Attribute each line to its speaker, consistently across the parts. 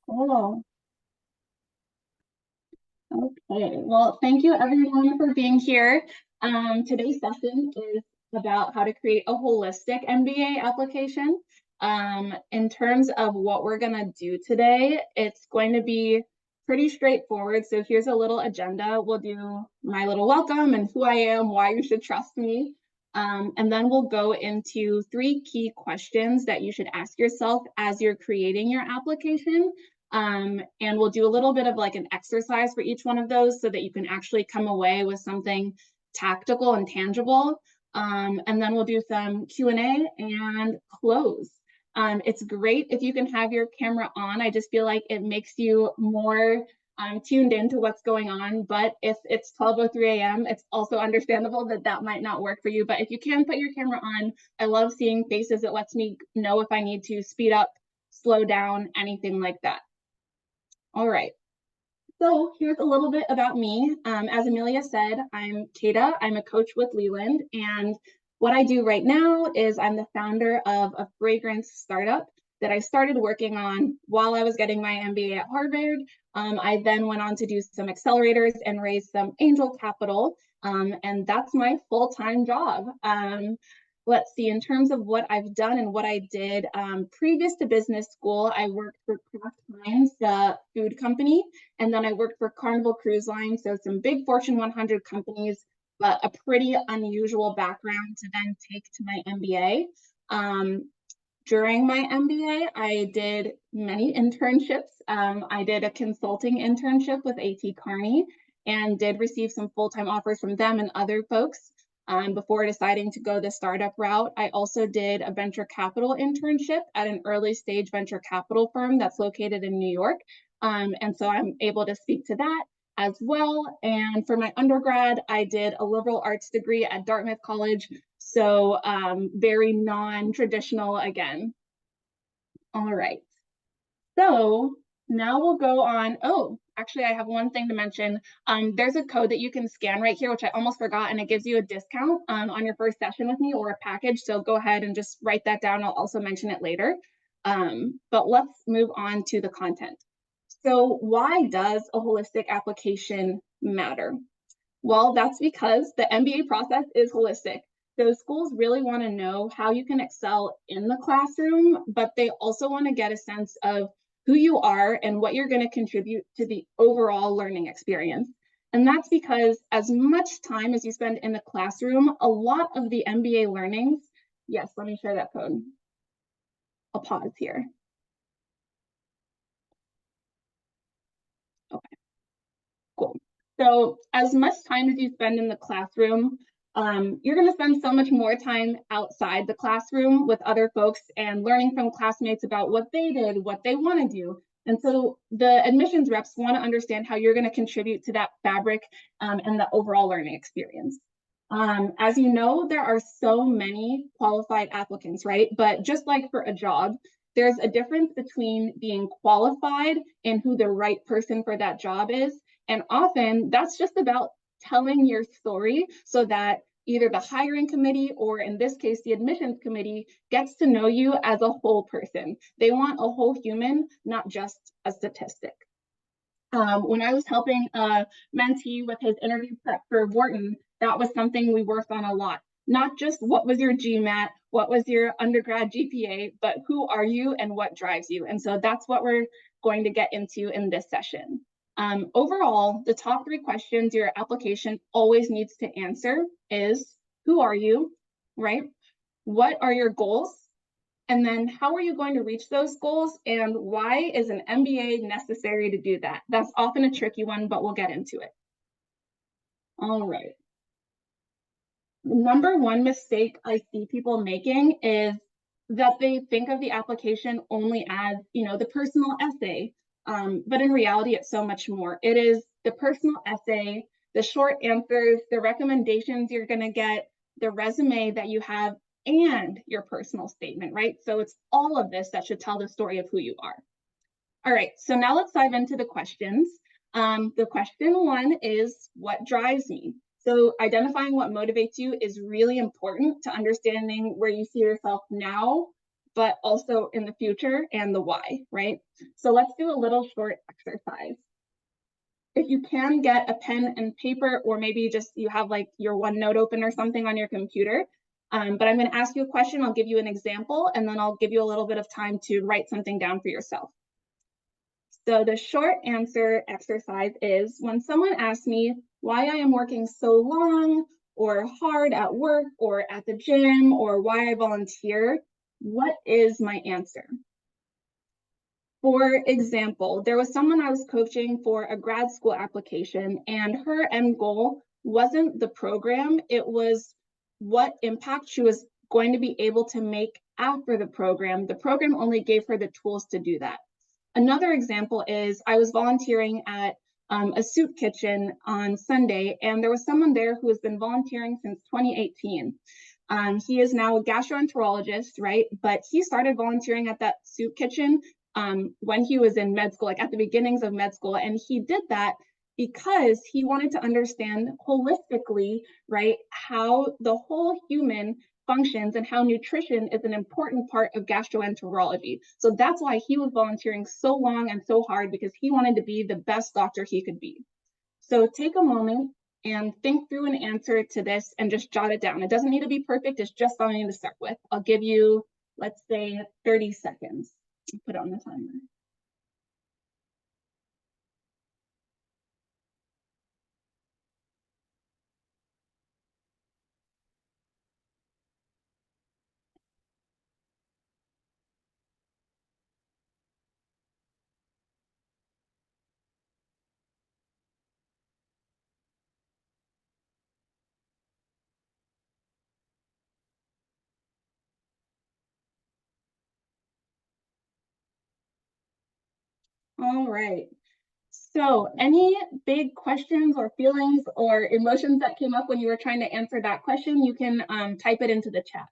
Speaker 1: Cool. Okay, well, thank you everyone for being here. Today's session is about how to create a holistic MBA application. In terms of what we're gonna do today, it's going to be pretty straightforward. So here's a little agenda. We'll do my little welcome and who I am, why you should trust me. And then we'll go into 3 key questions that you should ask yourself as you're creating your application. And we'll do a little bit of like an exercise for each one of those so that you can actually come away with something tactical and tangible. And then we'll do some Q&A and close. It's great if you can have your camera on. I just feel like it makes you more tuned into what's going on. But if it's 12:03 a.m., it's also understandable that that might not work for you. But if you can put your camera on, I love seeing faces. It lets me know if I need to speed up, slow down, anything like that. All right. So here's a little bit about me. As Amelia said, I'm Keta. I'm a coach with Leland. And what I do right now is I'm the founder of a fragrance startup that I started working on while I was getting my MBA at Harvard. I then went on to do some accelerators and raise some angel capital. And that's my full-time job. Let's see, in terms of what I've done and what I did previous to business school, I worked for Kraft Heinz, the food company, and then I worked for Carnival Cruise Line, so some big Fortune 100 companies, but a pretty unusual background to then take to my MBA. During my MBA, I did many internships. I did a consulting internship with A.T. Kearney and did receive some full-time offers from them and other folks. Before deciding to go the startup route, I also did a venture capital internship at an early stage venture capital firm that's located in New York. And so I'm able to speak to that as well. And for my undergrad, I did a liberal arts degree at Dartmouth College. So very non-traditional again. All right. So now we'll go on. Oh, actually, I have one thing to mention. There's a code that you can scan right here, which I almost forgot, and it gives you a discount on your first session with me or a package. So go ahead and just write that down. I'll also mention it later. But let's move on to the content. So why does a holistic application matter? Well, that's because the MBA process is holistic. So schools really want to know how you can excel in the classroom, but they also want to get a sense of who you are and what you're going to contribute to the overall learning experience. And that's because as much time as you spend in the classroom, a lot of the MBA learnings, yes, let me share that code. I'll pause here. Okay, cool. So as much time as you spend in the classroom, you're going to spend so much more time outside the classroom with other folks and learning from classmates about what they did, what they want to do. And so the admissions reps want to understand how you're going to contribute to that fabric and the overall learning experience. As you know, there are so many qualified applicants, right? But just like for a job, there's a difference between being qualified and who the right person for that job is. And often that's just about telling your story so that either the hiring committee or in this case, the admissions committee gets to know you as a whole person. They want a whole human, not just a statistic. When I was helping a mentee with his interview prep for Wharton, that was something we worked on a lot. Not just what was your GMAT, what was your undergrad GPA, but who are you and what drives you. And so that's what we're going to get into in this session. Overall, the top 3 questions your application always needs to answer is, who are you, right? What are your goals? And then how are you going to reach those goals? And why is an MBA necessary to do that? That's often a tricky one, but we'll get into it. All right. The number one mistake I see people making is that they think of the application only as, the personal essay. But in reality, it's so much more. It is the personal essay, the short answers, the recommendations you're going to get, the resume that you have, and your personal statement, right? So it's all of this that should tell the story of who you are. All right, so now let's dive into the questions. The question 1 is, what drives me? So identifying what motivates you is really important to understanding where you see yourself now, but also in the future and the why, right? So let's do a little short exercise. If you can get a pen and paper, or maybe just you have like your OneNote open or something on your computer. But I'm going to ask you a question, I'll give you an example, and then I'll give you a little bit of time to write something down for yourself. So the short answer exercise is, when someone asks me why I am working so long or hard at work or at the gym, or why I volunteer, what is my answer? For example, there was someone I was coaching for a grad school application, and her end goal wasn't the program, it was what impact she was going to be able to make after the program. The program only gave her the tools to do that. Another example is, I was volunteering at a soup kitchen on Sunday, and there was someone there who has been volunteering since 2018. He is now a gastroenterologist, right? But he started volunteering at that soup kitchen when he was in med school, like at the beginnings of med school. And he did that because he wanted to understand holistically, right, how the whole human functions and how nutrition is an important part of gastroenterology. So that's why he was volunteering so long and so hard, because he wanted to be the best doctor he could be. So take a moment and think through an answer to this and just jot it down. It doesn't need to be perfect, it's just something to start with. I'll give you, let's say, 30 seconds. Put it on the timer. All right. So any big questions or feelings or emotions that came up when you were trying to answer that question, you can type it into the chat.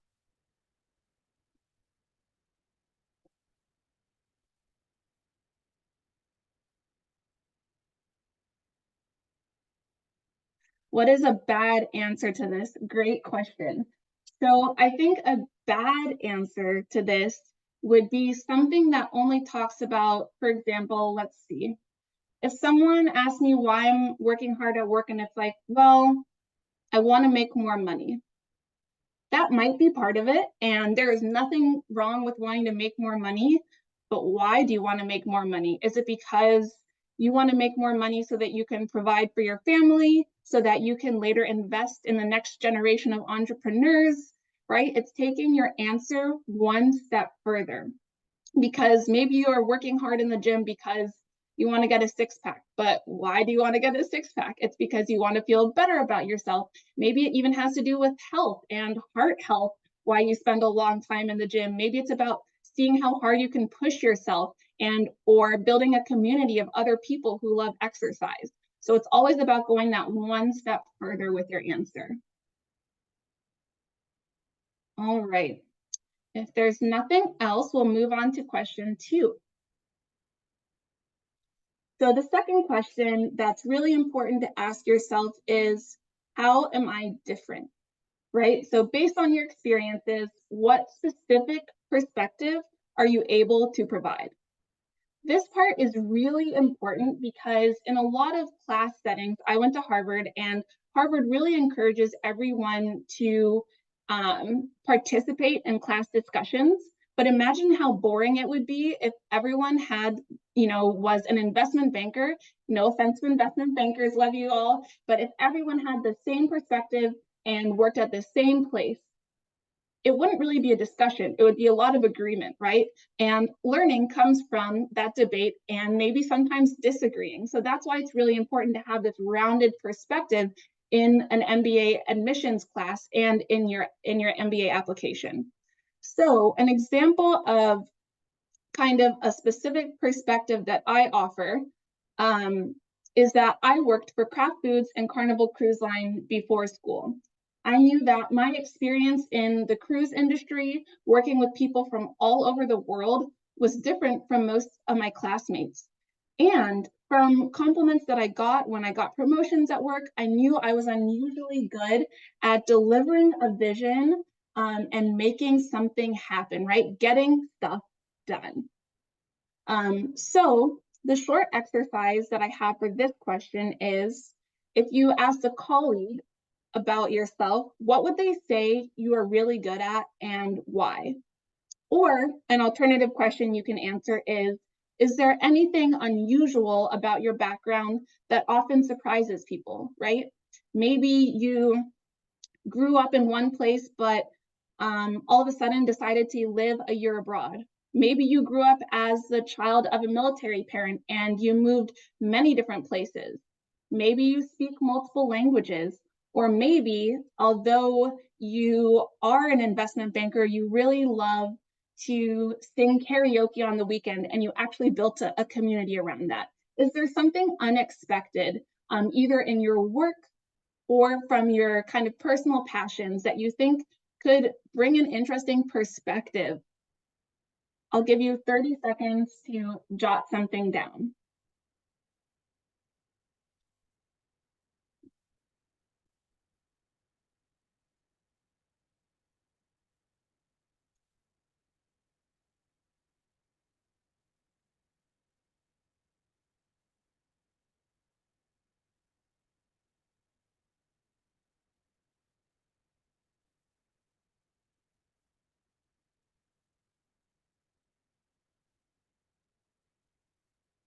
Speaker 1: What is a bad answer to this? Great question. So I think a bad answer to this would be something that only talks about, for example, let's see. If someone asks me why I'm working hard at work and it's like, well, I want to make more money. That might be part of it, and there is nothing wrong with wanting to make more money, but why do you want to make more money? Is it because you want to make more money so that you can provide for your family, so that you can later invest in the next generation of entrepreneurs, right? It's taking your answer one step further, because maybe you are working hard in the gym because you want to get a six-pack. But why do you want to get a six-pack? It's because you want to feel better about yourself. Maybe it even has to do with health and heart health, why you spend a long time in the gym. Maybe it's about seeing how hard you can push yourself, and or building a community of other people who love exercise. So it's always about going that one step further with your answer. All right. If there's nothing else, we'll move on to question 2. So the second question that's really important to ask yourself is, how am I different, right? So based on your experiences, what specific perspective are you able to provide? This part is really important because in a lot of class settings, I went to Harvard, and Harvard really encourages everyone to participate in class discussions. But imagine how boring it would be if everyone had, was an investment banker. No offense to investment bankers, love you all. But if everyone had the same perspective and worked at the same place, it wouldn't really be a discussion. It would be a lot of agreement, right? And learning comes from that debate and maybe sometimes disagreeing. So that's why it's really important to have this rounded perspective in an MBA admissions class and in your MBA application. So an example of kind of a specific perspective that I offer is that I worked for Kraft Foods and Carnival Cruise Line before school. I knew that my experience in the cruise industry, working with people from all over the world, was different from most of my classmates. And from compliments that I got when I got promotions at work, I knew I was unusually good at delivering a vision and making something happen, right? Getting stuff done. So the short exercise that I have for this question is, if you asked a colleague about yourself, what would they say you are really good at and why? Or an alternative question you can answer is there anything unusual about your background that often surprises people, right? Maybe you grew up in one place, but all of a sudden decided to live a year abroad. Maybe you grew up as the child of a military parent and you moved many different places. Maybe you speak multiple languages, or maybe, although you are an investment banker, you really love to sing karaoke on the weekend and you actually built a community around that. Is there something unexpected, either in your work or from your kind of personal passions that you think could bring an interesting perspective? I'll give you 30 seconds to jot something down.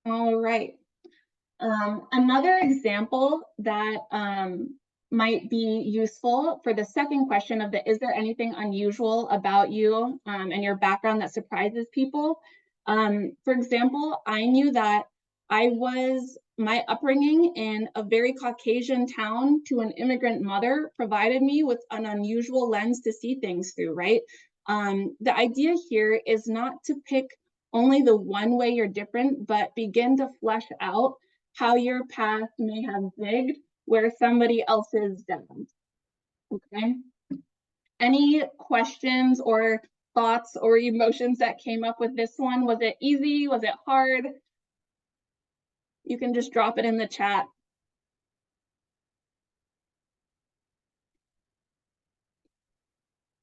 Speaker 1: All right. Another example that might be useful for the second question of the, is there anything unusual about you and your background that surprises people? For example, I knew that my upbringing in a very Caucasian town to an immigrant mother provided me with an unusual lens to see things through, right? The idea here is not to pick only the one way you're different, but begin to flesh out how your path may have zigged where somebody else's didn't. Okay. Any questions or thoughts or emotions that came up with this one? Was it easy? Was it hard? You can just drop it in the chat.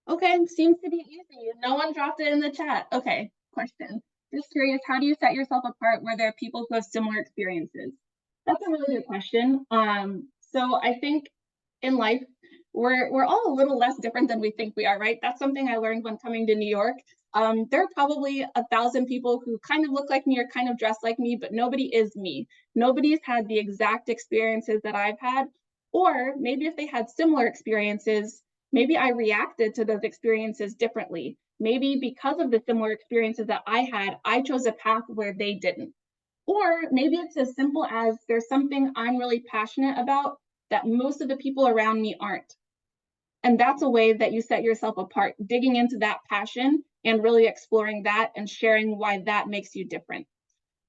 Speaker 1: Okay, seems to be easy. No one dropped it in the chat. Okay, question. Just curious, how do you set yourself apart where there are people who have similar experiences? That's a really good question. So I think in life, we're all a little less different than we think we are, right? That's something I learned when coming to New York. There are probably 1,000 people who kind of look like me or kind of dress like me, but nobody is me. Nobody's had the exact experiences that I've had, or maybe if they had similar experiences, maybe I reacted to those experiences differently. Maybe because of the similar experiences that I had, I chose a path where they didn't. Or maybe it's as simple as there's something I'm really passionate about that most of the people around me aren't. And that's a way that you set yourself apart, digging into that passion and really exploring that and sharing why that makes you different.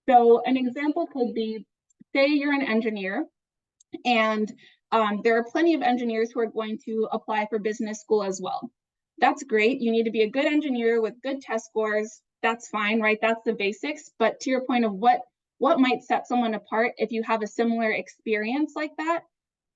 Speaker 1: So an example could be, say you're an engineer and there are plenty of engineers who are going to apply for business school as well. That's great. You need to be a good engineer with good test scores. That's fine, right? That's the basics. But to your point of what might set someone apart if you have a similar experience like that,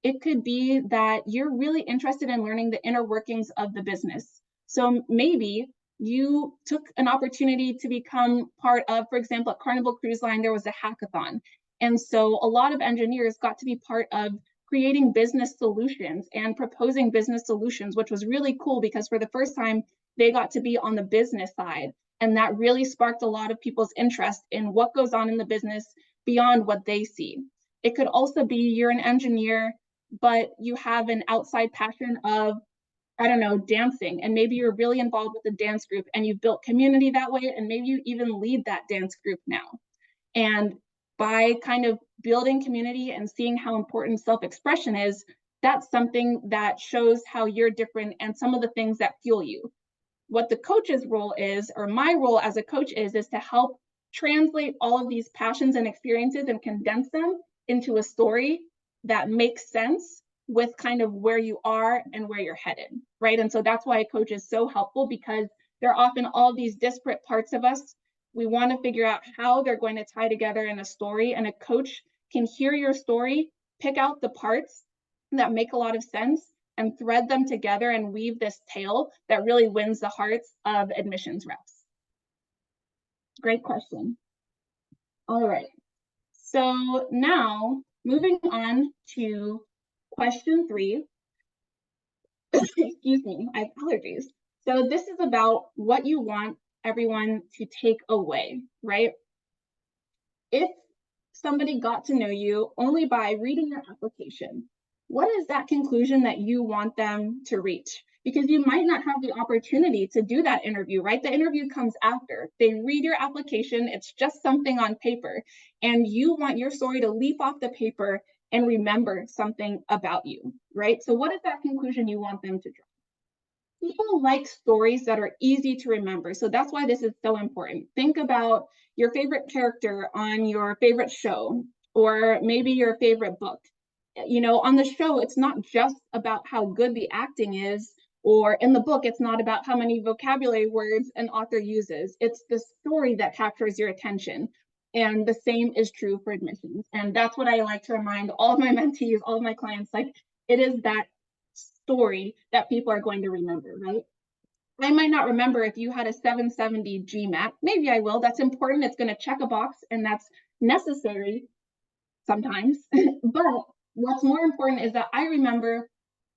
Speaker 1: it could be that you're really interested in learning the inner workings of the business. So maybe you took an opportunity to become part of, for example, at Carnival Cruise Line, there was a hackathon. And so a lot of engineers got to be part of creating business solutions and proposing business solutions, which was really cool because for the first time, they got to be on the business side. And that really sparked a lot of people's interest in what goes on in the business beyond what they see. It could also be you're an engineer, but you have an outside passion of, I don't know, dancing, and maybe you're really involved with the dance group and you've built community that way, and maybe you even lead that dance group now. And by kind of building community and seeing how important self-expression is, that's something that shows how you're different and some of the things that fuel you. What the coach's role is, or my role as a coach is to help translate all of these passions and experiences and condense them into a story that makes sense with kind of where you are and where you're headed, right? And so that's why a coach is so helpful, because there are often all these disparate parts of us. We want to figure out how they're going to tie together in a story, and a coach can hear your story, pick out the parts that make a lot of sense, and thread them together and weave this tale that really wins the hearts of admissions reps? Great question. All right. So now moving on to question 3. Excuse me, I have allergies. So this is about what you want everyone to take away, right? If somebody got to know you only by reading your application, what is that conclusion that you want them to reach? Because you might not have the opportunity to do that interview, right? The interview comes after. They read your application, it's just something on paper, and you want your story to leap off the paper and remember something about you, right? So what is that conclusion you want them to draw? People like stories that are easy to remember. So that's why this is so important. Think about your favorite character on your favorite show, or maybe your favorite book. You know, on the show, it's not just about how good the acting is, or in the book, it's not about how many vocabulary words an author uses. It's the story that captures your attention. And the same is true for admissions. And that's what I like to remind all of my mentees, all of my clients, like it is that story that people are going to remember, right? I might not remember if you had a 770 GMAT. Maybe I will. That's important. It's going to check a box, and that's necessary sometimes. But what's more important is that I remember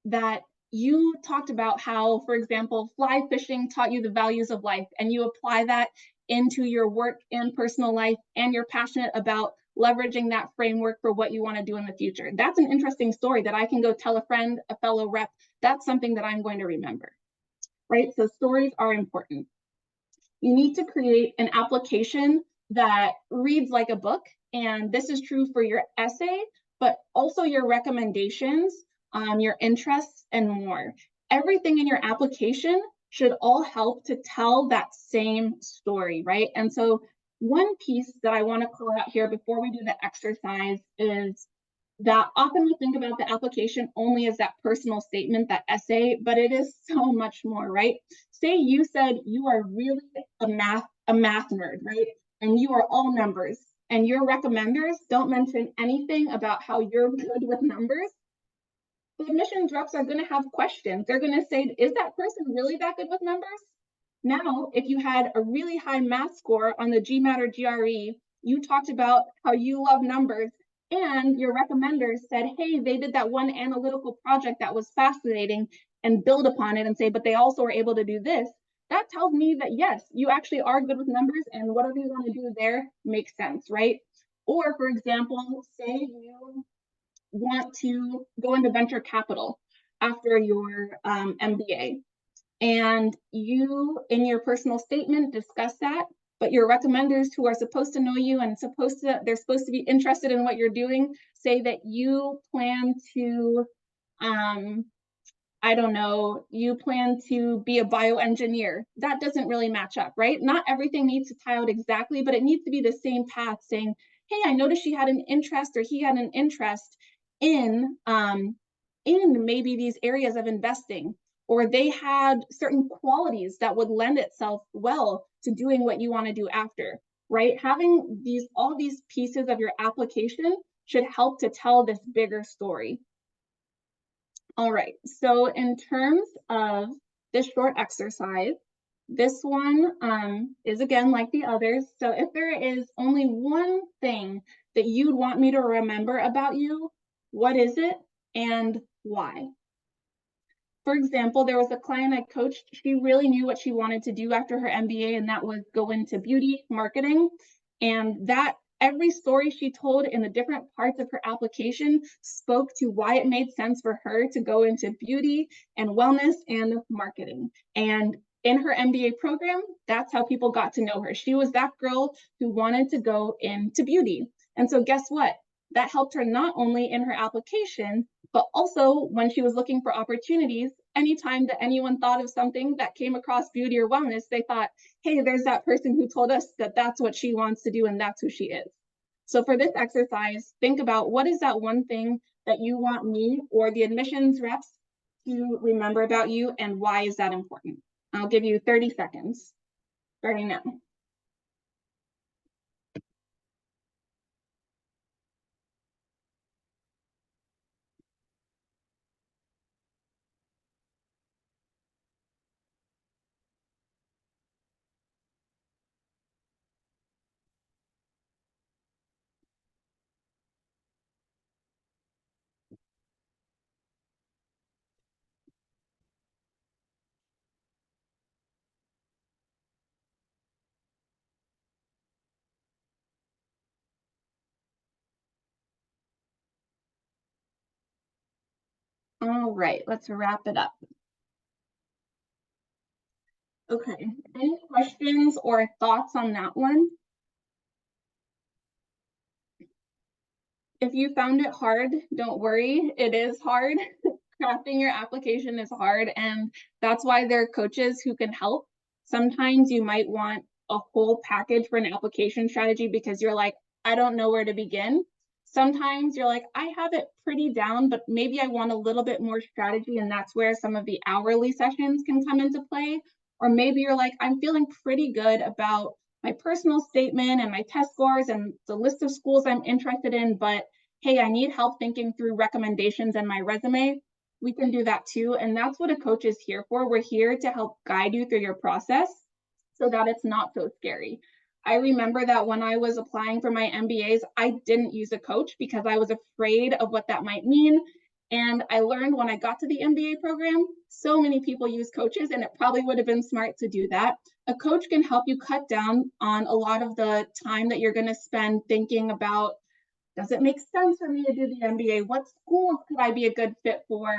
Speaker 1: that you talked about how, for example, fly fishing taught you the values of life, and you apply that into your work and personal life, and you're passionate about leveraging that framework for what you want to do in the future. That's an interesting story that I can go tell a friend, a fellow rep. That's something that I'm going to remember, right? So stories are important. You need to create an application that reads like a book, and this is true for your essay, but also your recommendations, your interests, and more. Everything in your application should all help to tell that same story, right? And so one piece that I want to call out here before we do the exercise is that often we think about the application only as that personal statement, that essay, but it is so much more, right? Say you said you are really a math nerd, right? And you are all numbers, and your recommenders don't mention anything about how you're good with numbers. The admissions reps are going to have questions. They're going to say, is that person really that good with numbers? Now, if you had a really high math score on the GMAT or GRE, you talked about how you love numbers, and your recommenders said, hey, they did that one analytical project that was fascinating, and build upon it and say, but they also were able to do this. That tells me that, yes, you actually are good with numbers, and whatever you want to do there makes sense, right? Or, for example, say you want to go into venture capital after your MBA. And you, in your personal statement, discuss that, but your recommenders who are supposed to know you and they're supposed to be interested in what you're doing, say that you plan to, I don't know, you plan to be a bioengineer. That doesn't really match up, right? Not everything needs to tie out exactly, but it needs to be the same path, saying, hey, I noticed she had an interest, or he had an interest in maybe these areas of investing, or they had certain qualities that would lend itself well to doing what you want to do after, right? Having all these pieces of your application should help to tell this bigger story. All right, so in terms of this short exercise, this one is again like the others. So if there is only one thing that you'd want me to remember about you, what is it and why? For example, there was a client I coached. She really knew what she wanted to do after her MBA, and that was go into beauty marketing. And that every story she told in the different parts of her application spoke to why it made sense for her to go into beauty and wellness and marketing. And in her MBA program, that's how people got to know her. She was that girl who wanted to go into beauty. And so guess what? That helped her not only in her application, but also when she was looking for opportunities. Anytime that anyone thought of something that came across beauty or wellness, they thought, hey, there's that person who told us that that's what she wants to do and that's who she is. So for this exercise, think about what is that one thing that you want me or the admissions reps to remember about you, and why is that important? I'll give you 30 seconds starting now. right, let's wrap it up. Okay, any questions or thoughts on that one? If you found it hard, don't worry, it is hard. Crafting your application is hard, and that's why there are coaches who can help. Sometimes you might want a whole package for an application strategy because you're like, I don't know where to begin. Sometimes you're like, I have it pretty down, but maybe I want a little bit more strategy, and that's where some of the hourly sessions can come into play. Or maybe you're like, I'm feeling pretty good about my personal statement and my test scores and the list of schools I'm interested in, but hey, I need help thinking through recommendations and my resume. We can do that too. And that's what a coach is here for. We're here to help guide you through your process so that it's not so scary. I remember that when I was applying for my MBAs, I didn't use a coach because I was afraid of what that might mean. And I learned when I got to the MBA program, so many people use coaches, and it probably would have been smart to do that. A coach can help you cut down on a lot of the time that you're going to spend thinking about, does it make sense for me to do the MBA? What schools could I be a good fit for?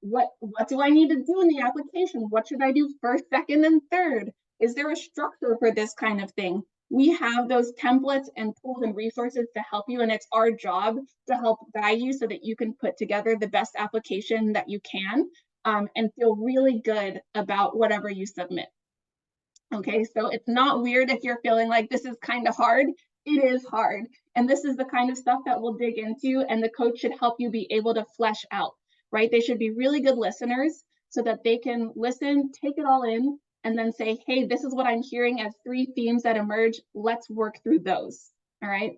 Speaker 1: What do I need to do in the application? What should I do first, second, and third? Is there a structure for this kind of thing? We have those templates and tools and resources to help you, and it's our job to help guide you so that you can put together the best application that you can, and feel really good about whatever you submit. Okay, so it's not weird if you're feeling like this is kind of hard. It is hard. And this is the kind of stuff that we'll dig into, and the coach should help you be able to flesh out, right? They should be really good listeners so that they can listen, take it all in, and then say, hey, this is what I'm hearing as 3 themes that emerge. Let's work through those. All right.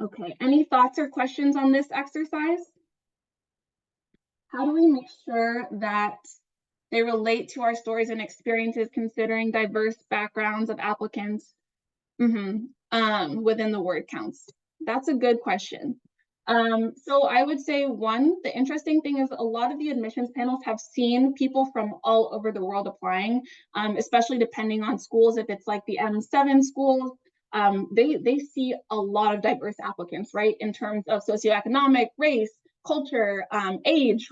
Speaker 1: Okay, any thoughts or questions on this exercise? How do we make sure that they relate to our stories and experiences considering diverse backgrounds of applicants within the word counts? That's a good question. So I would say, one, the interesting thing is a lot of the admissions panels have seen people from all over the world applying, especially depending on schools. If it's like the M7 schools, they see a lot of diverse applicants, right? In terms of socioeconomic, race, culture, age,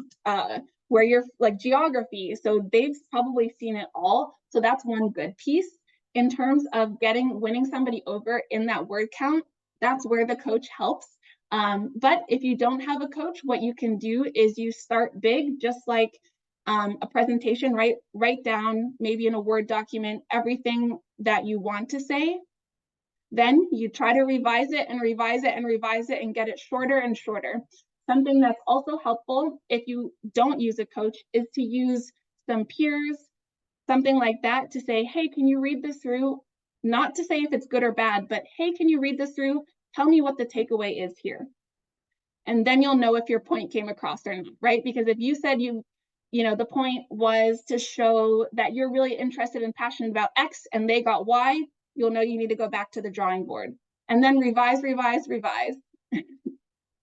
Speaker 1: where you're like geography. So they've probably seen it all. So that's one good piece. In terms of winning somebody over in that word count, that's where the coach helps. But if you don't have a coach, what you can do is you start big, just like a presentation, right? Write down maybe in a Word document everything that you want to say. Then you try to revise it and revise it and revise it and get it shorter and shorter. Something that's also helpful if you don't use a coach is to use some peers, something like that, to say, hey, can you read this through? Not to say if it's good or bad, but hey, can you read this through? Tell me what the takeaway is here. And then you'll know if your point came across or not, right? Because if you said the point was to show that you're really interested and passionate about X and they got Y, you'll know you need to go back to the drawing board and then revise, revise, revise.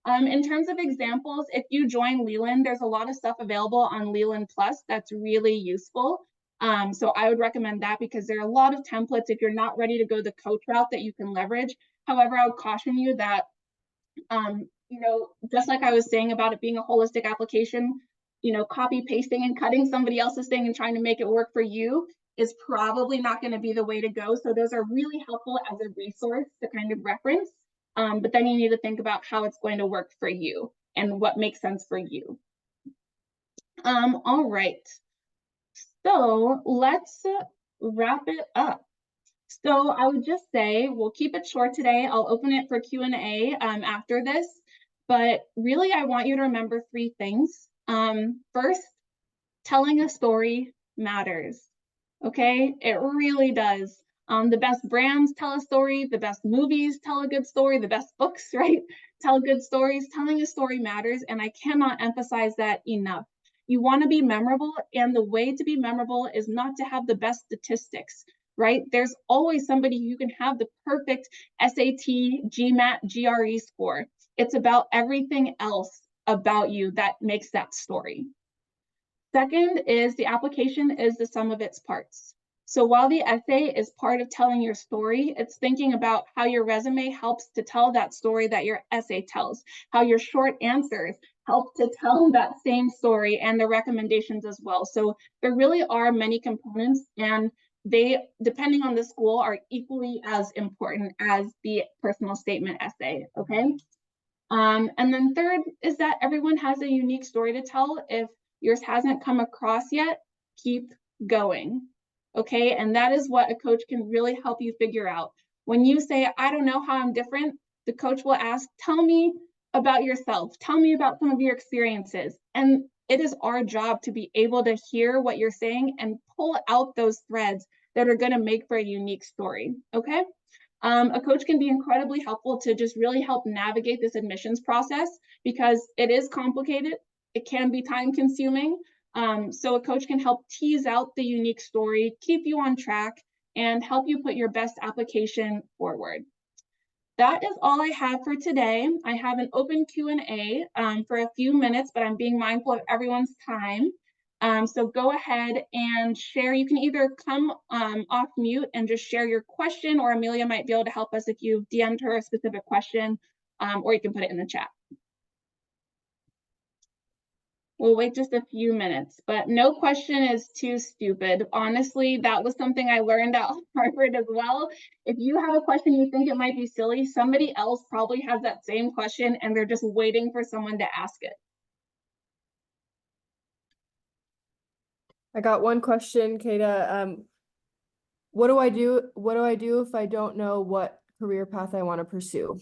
Speaker 1: In terms of examples, if you join Leland, there's a lot of stuff available on Leland Plus that's really useful. So I would recommend that because there are a lot of templates if you're not ready to go the coach route that you can leverage. However, I would caution you that, just like I was saying about it being a holistic application, copy pasting and cutting somebody else's thing and trying to make it work for you is probably not going to be the way to go. So those are really helpful as a resource to kind of reference. But then you need to think about how it's going to work for you and what makes sense for you. All right. So let's wrap it up. So I would just say we'll keep it short today. I'll open it for Q&A after this. But really, I want you to remember 3 things. First, telling a story matters. Okay, it really does. The best brands tell a story, the best movies tell a good story, the best books, right, tell good stories. Telling a story matters, and I cannot emphasize that enough. You want to be memorable, and the way to be memorable is not to have the best statistics, right? There's always somebody who can have the perfect SAT, GMAT, GRE score. It's about everything else about you that makes that story. Second is the application is the sum of its parts. So while the essay is part of telling your story, it's thinking about how your resume helps to tell that story that your essay tells, how your short answers help to tell that same story and the recommendations as well. So there really are many components, and they, depending on the school, are equally as important as the personal statement essay, okay? And then third is that everyone has a unique story to tell. If yours hasn't come across yet, keep going, okay? And that is what a coach can really help you figure out. When you say, I don't know how I'm different, the coach will ask, tell me about yourself. Tell me about some of your experiences. And it is our job to be able to hear what you're saying and pull out those threads that are going to make for a unique story, okay? A coach can be incredibly helpful to just really help navigate this admissions process because it is complicated. It can be time consuming. So a coach can help tease out the unique story, keep you on track, and help you put your best application forward. That is all I have for today. I have an open Q&A for a few minutes, but I'm being mindful of everyone's time. So go ahead and share. You can either come off mute and just share your question, or Amelia might be able to help us if you've DM'd her a specific question, or you can put it in the chat. We'll wait just a few minutes, but no question is too stupid. Honestly, that was something I learned at Harvard as well. If you have a question you think it might be silly, somebody else probably has that same question and they're just waiting for someone to ask it.
Speaker 2: I got one question, Keta. What do I do if I don't know what career path I want to pursue?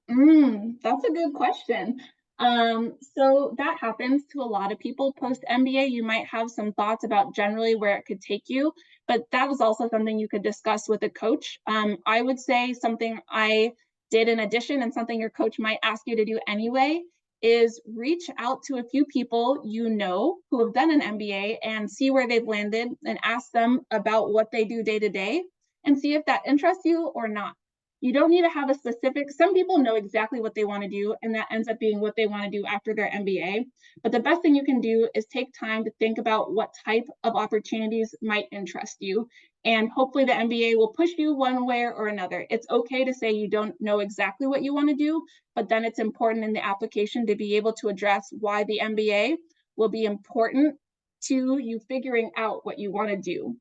Speaker 1: That's a good question. So that happens to a lot of people post MBA. You might have some thoughts about generally where it could take you, but that was also something you could discuss with a coach. I would say something I did in addition, and something your coach might ask you to do anyway, is reach out to a few people you know who have done an MBA and see where they've landed and ask them about what they do day to day and see if that interests you or not. You don't need to have a specific, some people know exactly what they want to do, and that ends up being what they want to do after their MBA. But the best thing you can do is take time to think about what type of opportunities might interest you. And hopefully the MBA will push you one way or another. It's okay to say you don't know exactly what you want to do, but then it's important in the application to be able to address why the MBA will be important to you figuring out what you want to do.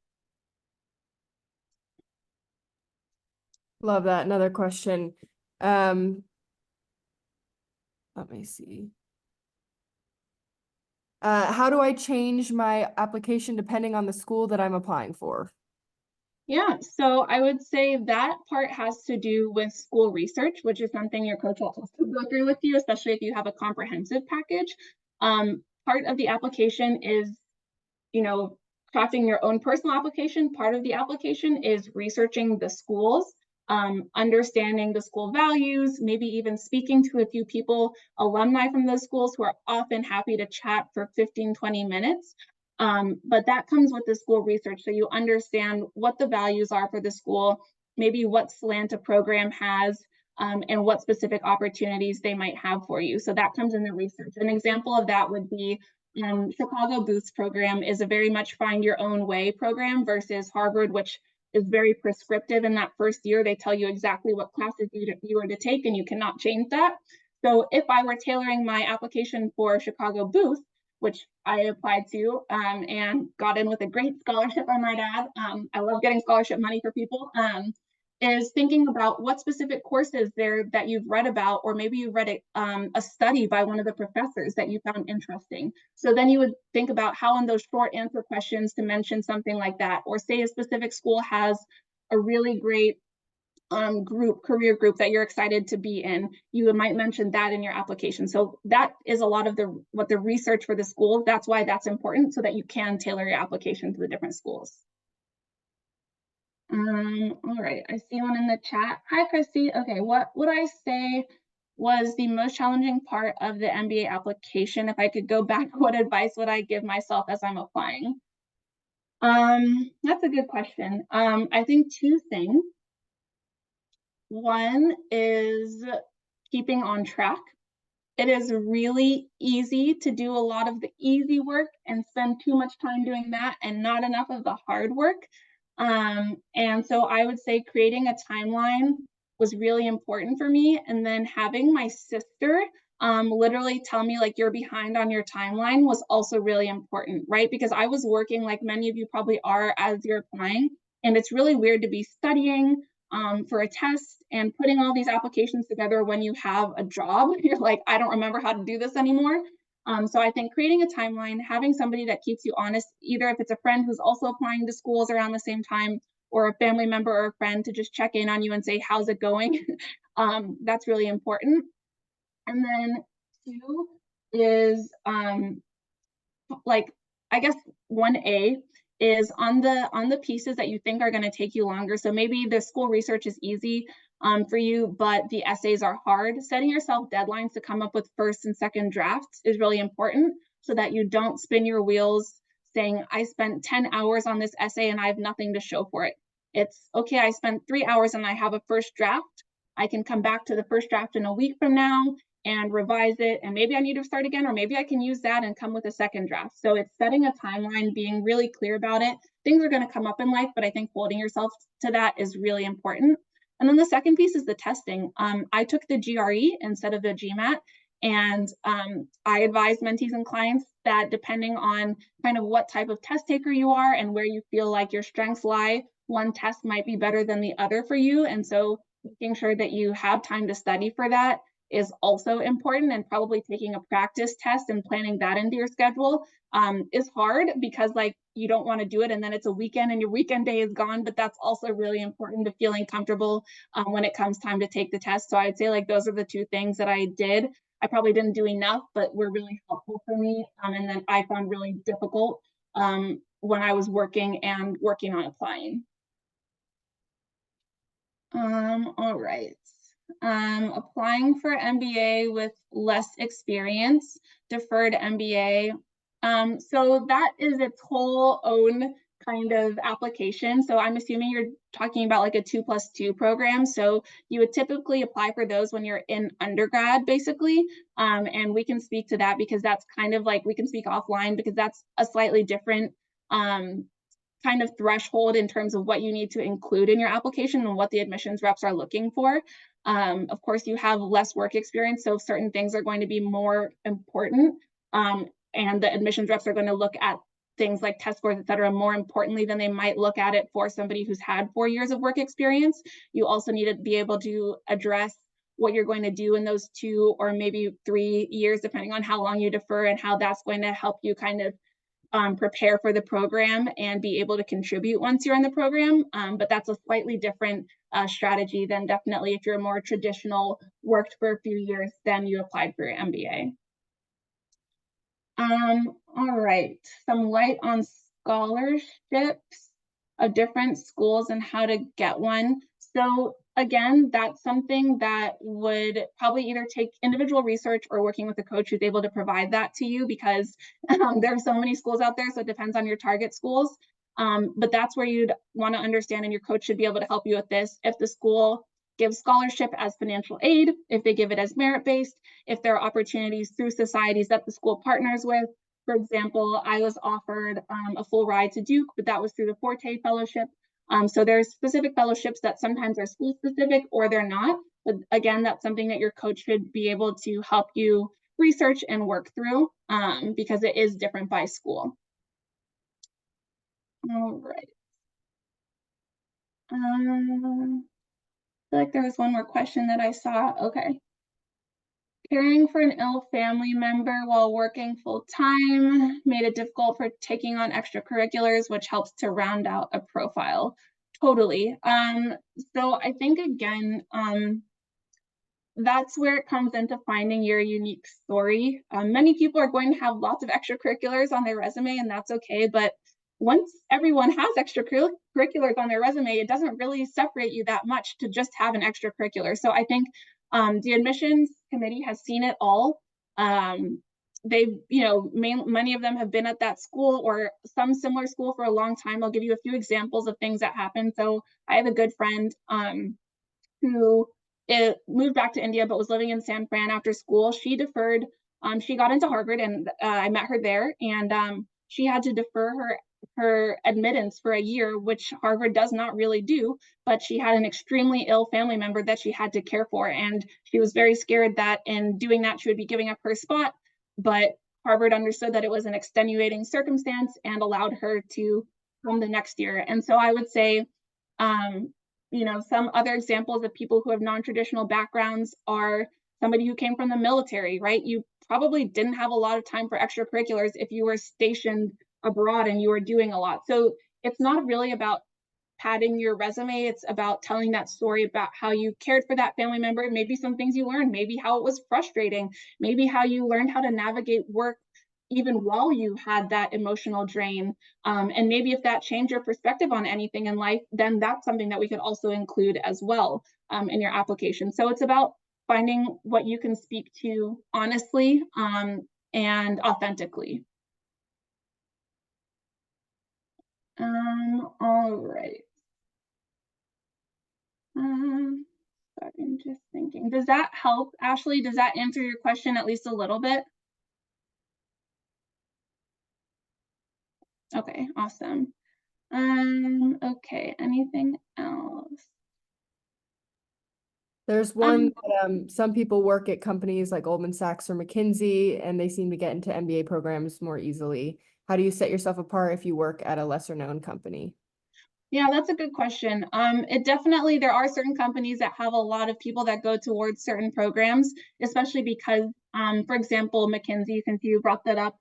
Speaker 2: Love that. Another question. Let me see. How do I change my application depending on the school that I'm applying for?
Speaker 1: Yeah, so I would say that part has to do with school research, which is something your coach will also go through with you, especially if you have a comprehensive package. Part of the application is, crafting your own personal application. Part of the application is researching the schools, understanding the school values, maybe even speaking to a few people, alumni from those schools who are often happy to chat for 15, 20 minutes. But that comes with the school research. So you understand what the values are for the school, maybe what slant a program has, and what specific opportunities they might have for you. So that comes in the research. An example of that would be Chicago Booth's program is a very much find your own way program versus Harvard, which is very prescriptive. In that first year, they tell you exactly what classes you are to take, and you cannot change that. So if I were tailoring my application for Chicago Booth, which I applied to and got in with a great scholarship, I might add. I love getting scholarship money for people. Is thinking about what specific courses there that you've read about, or maybe you read a study by one of the professors that you found interesting. So then you would think about how in those short answer questions to mention something like that, or say a specific school has a really great career group that you're excited to be in, you might mention that in your application. So that is a lot of what the research for the school, that's why that's important, so that you can tailor your application to the different schools. All right, I see one in the chat. Hi, Christy. Okay, what would I say was the most challenging part of the MBA application? If I could go back, what advice would I give myself as I'm applying? That's a good question. I think two things. One is keeping on track. It is really easy to do a lot of the easy work and spend too much time doing that and not enough of the hard work. And so I would say creating a timeline was really important for me. And then having my sister literally tell me like you're behind on your timeline was also really important, right? Because I was working like many of you probably are as you're applying, and it's really weird to be studying for a test and putting all these applications together when you have a job. You're like, I don't remember how to do this anymore. So I think creating a timeline, having somebody that keeps you honest, either if it's a friend who's also applying to schools around the same time, or a family member or a friend to just check in on you and say, how's it going? That's really important. And then 2 is like, I guess 1A is on the pieces that you think are going to take you longer. So maybe the school research is easy for you, but the essays are hard. Setting yourself deadlines to come up with first and second drafts is really important so that you don't spin your wheels saying, I spent 10 hours on this essay and I have nothing to show for it. It's okay, I spent 3 hours and I have a first draft. I can come back to the first draft in a week from now and revise it, and maybe I need to start again, or maybe I can use that and come with a second draft. So it's setting a timeline, being really clear about it. Things are going to come up in life, but I think holding yourself to that is really important. And then the second piece is the testing. I took the GRE instead of the GMAT, and I advise mentees and clients that depending on kind of what type of test taker you are and where you feel like your strengths lie, one test might be better than the other for you. And so making sure that you have time to study for that is also important, and probably taking a practice test and planning that into your schedule is hard because like you don't want to do it and then it's a weekend and your weekend day is gone, but that's also really important to feeling comfortable when it comes time to take the test. So I'd say like those are the 2 things that I did. I probably didn't do enough, but were really helpful for me, and then I found really difficult when I was working on applying. All right. Applying for MBA with less experience, deferred MBA. So that is its whole own kind of application. So I'm assuming you're talking about like a 2+2 program. So you would typically apply for those when you're in undergrad, basically. And we can speak to that because that's kind of like, we can speak offline because that's a slightly different kind of threshold in terms of what you need to include in your application and what the admissions reps are looking for. Of course, you have less work experience, so certain things are going to be more important. And the admissions reps are going to look at things like test scores, et cetera, more importantly than they might look at it for somebody who's had 4 years of work experience. You also need to be able to address what you're going to do in those 2 or maybe 3 years, depending on how long you defer and how that's going to help you kind of prepare for the program and be able to contribute once you're in the program. But that's a slightly different strategy than definitely if you're more traditional, worked for a few years, then you applied for your MBA. All right, some light on scholarships of different schools and how to get one. So again, that's something that would probably either take individual research or working with a coach who's able to provide that to you, because there are so many schools out there, so it depends on your target schools. But that's where you'd want to understand, and your coach should be able to help you with this. If the school gives scholarship as financial aid, if they give it as merit-based, if there are opportunities through societies that the school partners with. For example, I was offered a full ride to Duke, but that was through the Forte Fellowship. So there's specific fellowships that sometimes are school specific or they're not. But again, that's something that your coach should be able to help you research and work through because it is different by school. All right. I feel like there was one more question that I saw. Okay. Caring for an ill family member while working full-time made it difficult for taking on extracurriculars, which helps to round out a profile. Totally. So I think again, that's where it comes into finding your unique story. Many people are going to have lots of extracurriculars on their resume, and that's okay. But once everyone has extracurriculars on their resume, it doesn't really separate you that much to just have an extracurricular. So I think the admissions committee has seen it all. They've, many of them have been at that school or some similar school for a long time. I'll give you a few examples of things that happened. So I have a good friend who moved back to India but was living in San Fran after school. She deferred. She got into Harvard, and I met her there, and she had to defer her her admittance for a year, which Harvard does not really do, but she had an extremely ill family member that she had to care for. And she was very scared that in doing that, she would be giving up her spot. But Harvard understood that it was an extenuating circumstance and allowed her to come the next year. And so I would say, some other examples of people who have non-traditional backgrounds are somebody who came from the military, right? You probably didn't have a lot of time for extracurriculars if you were stationed abroad and you were doing a lot. So it's not really about padding your resume. It's about telling that story about how you cared for that family member, maybe some things you learned, maybe how it was frustrating, maybe how you learned how to navigate work even while you had that emotional drain. And maybe if that changed your perspective on anything in life, then that's something that we could also include as well in your application. So it's about finding what you can speak to honestly and authentically. All right. Sorry, I'm just thinking. Does that help, Ashley? Does that answer your question at least a little bit? Okay, awesome. Okay, anything else?
Speaker 2: There's one that, some people work at companies like Goldman Sachs or McKinsey, and they seem to get into MBA programs more easily. How do you set yourself apart if you work at a lesser known company?
Speaker 1: Yeah, that's a good question. It definitely, there are certain companies that have a lot of people that go towards certain programs, especially because, for example, McKinsey, since you brought that up,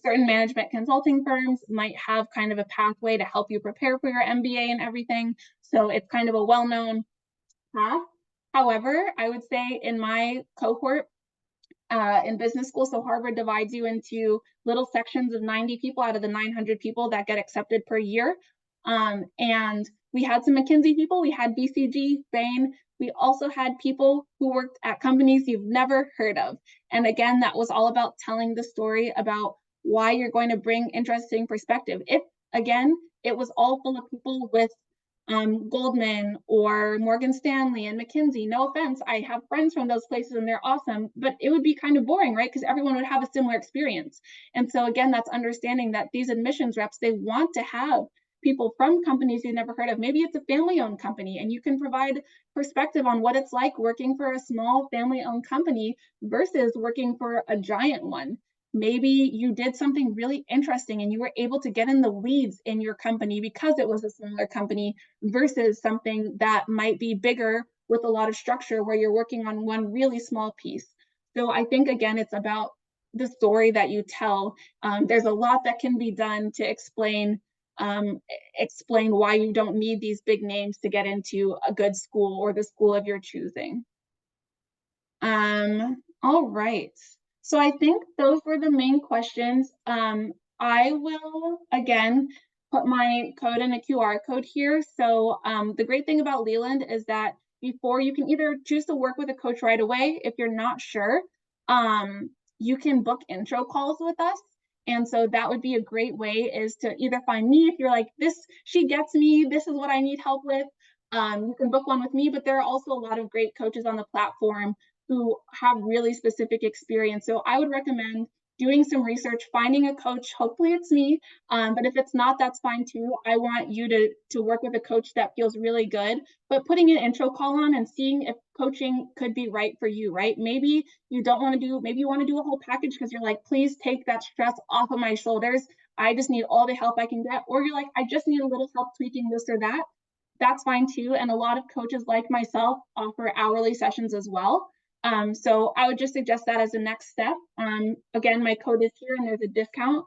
Speaker 1: certain management consulting firms might have kind of a pathway to help you prepare for your MBA and everything. So it's kind of a well-known path. However, I would say in my cohort, in business school, so Harvard divides you into little sections of 90 people out of the 900 people that get accepted per year. And we had some McKinsey people, we had BCG, Bain, we also had people who worked at companies you've never heard of. And again, that was all about telling the story about why you're going to bring interesting perspective. If, again, it was all full of people with Goldman or Morgan Stanley and McKinsey. No offense, I have friends from those places and they're awesome, but it would be kind of boring, right? Because everyone would have a similar experience. And so again, that's understanding that these admissions reps, they want to have people from companies you've never heard of. Maybe it's a family-owned company and you can provide perspective on what it's like working for a small family-owned company versus working for a giant one. Maybe you did something really interesting and you were able to get in the weeds in your company because it was a smaller company versus something that might be bigger with a lot of structure where you're working on one really small piece. So I think, again, it's about the story that you tell. There's a lot that can be done to explain why you don't need these big names to get into a good school or the school of your choosing. All right. So I think those were the main questions. I will, again, put my code in a QR code here. So the great thing about Leland is that before you can either choose to work with a coach right away, if you're not sure, you can book intro calls with us. And so that would be a great way is to either find me if you're like, she gets me, this is what I need help with. You can book one with me, but there are also a lot of great coaches on the platform who have really specific experience. So I would recommend doing some research, finding a coach. Hopefully it's me, but if it's not, that's fine too. I want you to work with a coach that feels really good, but putting an intro call on and seeing if coaching could be right for you, right? Maybe you don't want to do, maybe you want to do a whole package because you're like, please take that stress off of my shoulders. I just need all the help I can get. Or you're like, I just need a little help tweaking this or that. That's fine too. And a lot of coaches like myself offer hourly sessions as well. So I would just suggest that as a next step. Again, my code is here and there's a discount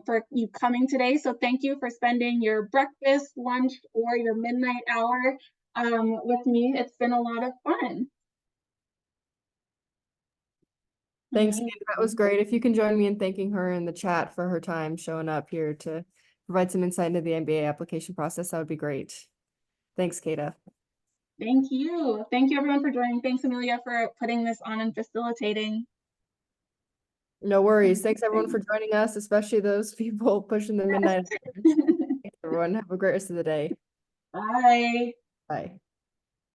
Speaker 1: for you coming today. So thank you for spending your breakfast, lunch, or your midnight hour with me. It's been a lot of fun.
Speaker 2: Thanks, Keta. That was great. If you can join me in thanking her in the chat for her time showing up here to provide some insight into the MBA application process, that would be great. Thanks, Keta.
Speaker 1: Thank you. Thank you everyone for joining. Thanks, Amelia, for putting this on and facilitating.
Speaker 2: No worries. Thanks everyone for joining us, especially those people pushing the midnight. Thanks, everyone. Have a great rest of the day.
Speaker 1: Bye.
Speaker 2: Bye.